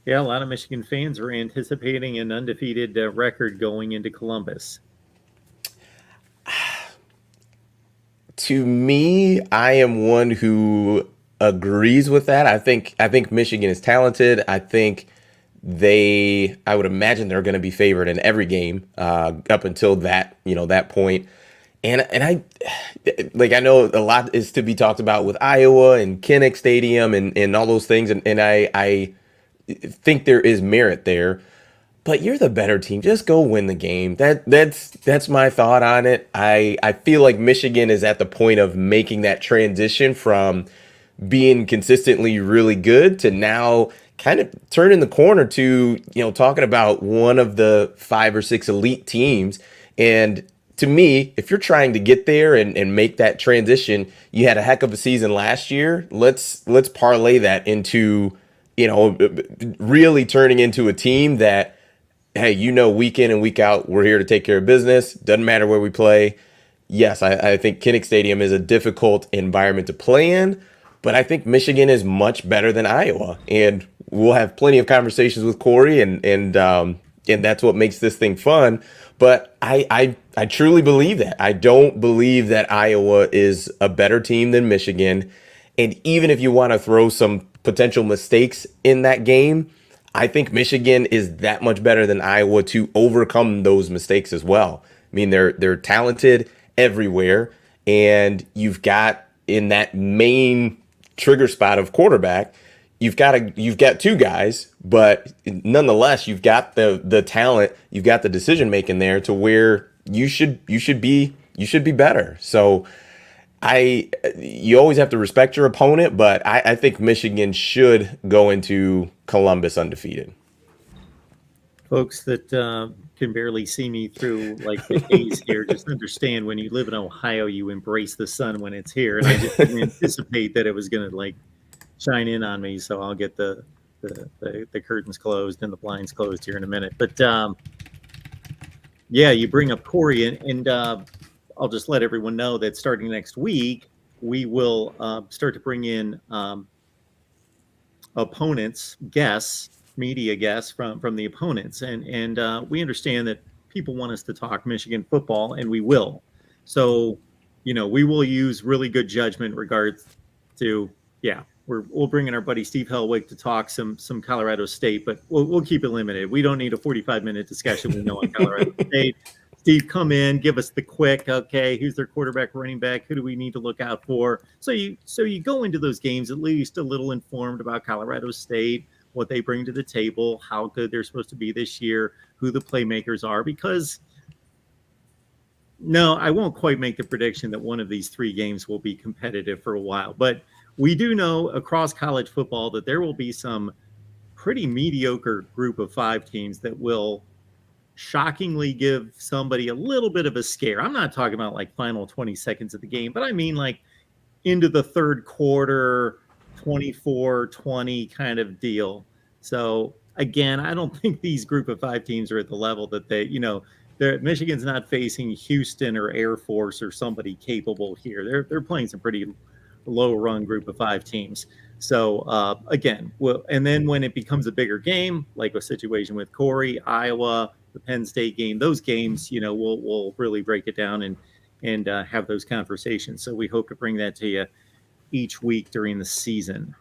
Yeah, a lot of Michigan fans are anticipating an undefeated record going into Columbus. To me, I am one who agrees with that. I think Michigan is talented. I would imagine they're going to be favored in every game up until that point. And I know a lot is to be talked about with Iowa and Kinnick Stadium and all those things, and I think there is merit there. But you're the better team. Just go win the game. That's my thought on it. I feel like Michigan is at the point of making that transition from being consistently really good to now kind of turning the corner to, talking about one of the 5 or 6 elite teams. And to me, if you're trying to get there and make that transition, you had a heck of a season last year. Let's parlay that into, really turning into a team that, hey, week in and week out, we're here to take care of business. Doesn't matter where we play. Yes, I think Kinnick Stadium is a difficult environment to play in, but I think Michigan is much better than Iowa, and we'll have plenty of conversations with Corey, and that's what makes this thing fun. But I truly believe that. I don't believe that Iowa is a better team than Michigan, and even if you want to throw some potential mistakes in that game, I think Michigan is that much better than Iowa to overcome those mistakes as well. I mean, they're talented everywhere, and you've got in that main trigger spot of quarterback, you've got 2 guys, but nonetheless, you've got the talent, you've got the decision making there to where you should be better. So you always have to respect your opponent, but I think Michigan should go into Columbus undefeated. Folks that can barely see me through like the haze here, just understand when you live in Ohio, you embrace the sun when it's here, and I just didn't anticipate that it was going to like shine in on me. So I'll get the curtains closed and the blinds closed here in a minute. But yeah, you bring up Corey, and I'll just let everyone know that starting next week, we will start to bring in opponents, guests, media guests from the opponents, and we understand that people want us to talk Michigan football, and we will. So, we will use really good judgment in regards to yeah. We'll bring in our buddy Steve Helwig to talk some Colorado State, but we'll keep it limited. We don't need a 45-minute discussion. We know on Colorado State. Steve, come in, give us the quick. Okay, who's their quarterback, running back? Who do we need to look out for? So you go into those games at least a little informed about Colorado State, what they bring to the table, how good they're supposed to be this year, who the playmakers are. Because no, I won't quite make the prediction that one of these 3 games will be competitive for a while, but we do know across college football that there will be some pretty mediocre group of 5 teams that will shockingly give somebody a little bit of a scare. I'm not talking about like final 20 seconds of the game, but I mean like into the third quarter, 24-20 kind of deal. So again, I don't think these group of 5 teams are at the level that Michigan's not facing Houston or Air Force or somebody capable here. They're playing some pretty low run group of 5 teams. So again, and then when it becomes a bigger game, like a situation with Corey, Iowa, the Penn State game, those games, we'll really break it down and have those conversations. So we hope to bring that to you each week during the season.